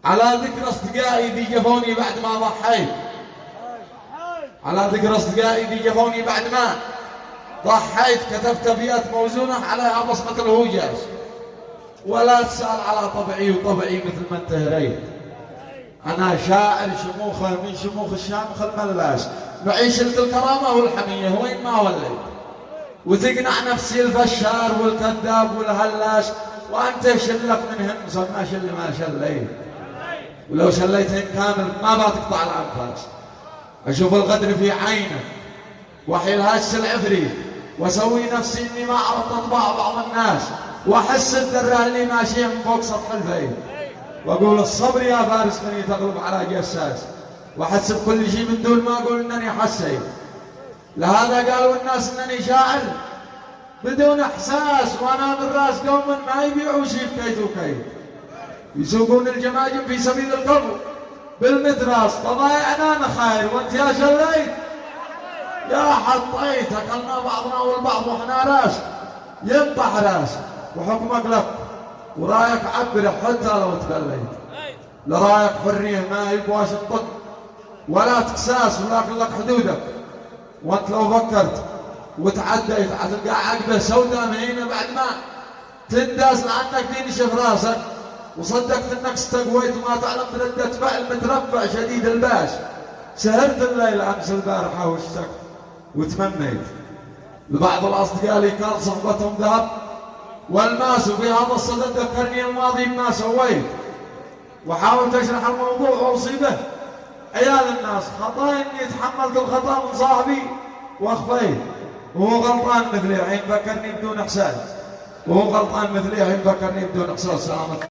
على ذكر أصدقائي ذي جفوني بعد ما ضحيت، على ذكر أصدقائي ذي جفوني بعد ما ضحيت، كتبت أبيات موزونة عليها بصمة الهوجاج. ولا تسأل على طبعي وطبعي مثل ما انتهريت. أنا شاعر شموخه من شموخ الشامخ الملاش، معيش الكرامة والحمية وين ما وليت، وتقنع نفسي الفشار والكذاب والهلاش، وأنت شلك منهن ما شل ما شليت، ولو شليتهن كامل ما بتقطع الأنفاس. أشوف الغدر في عينه وحي الهش العفريت، وأسوي نفسي إني ما عرفت أطباع بعض الناس، وأحس الدرة اللي ماشية من فوق سطح الفيل، وأقول الصبر يا فارس مني تغلب على جساس، وأحس بكل شيء من دون ما أقول إنني حسيت. لهذا قالوا الناس إنني شاعر بدون إحساس، وأنا من راس قوم ما يبيعوا شيء بكيت وكيت، يسوقون الجماجم في سبيل القبر بالمتراس، فضايعنا أنا خير وأنت يا شليت يا حطيت، أكلنا بعضنا والبعض وإحنا راس ينطح راس، وحكمك لك ورايك عبر حتى لو تخليت، لرايك حرية ما يبواش الطق ولا تقساس، ولكن لك حدودك، وانت لو فكرت وتعديت حتلقى عقبة سوداء مهينة بعد ما تنداس لأنك تنشف راسك، وصدقت انك استقويت وما تعلم بردة فعل مترفع شديد الباس. سهرت الليل امس البارحة واشتقت وتمنيت لبعض الاصدقاء اللي كان صحبتهم ذهب والماس، وفي هذا الصدد ذكرني الماضي بما سويت، وحاولت اشرح الموضوع واصيبه عيال الناس، خطاي اني تحملت الخطا من صاحبي واخفيت، وهو غلطان مثلي الحين فكرني بدون احساس، وهو غلطان مثلي الحين فكرني بدون احساس. سلامتك.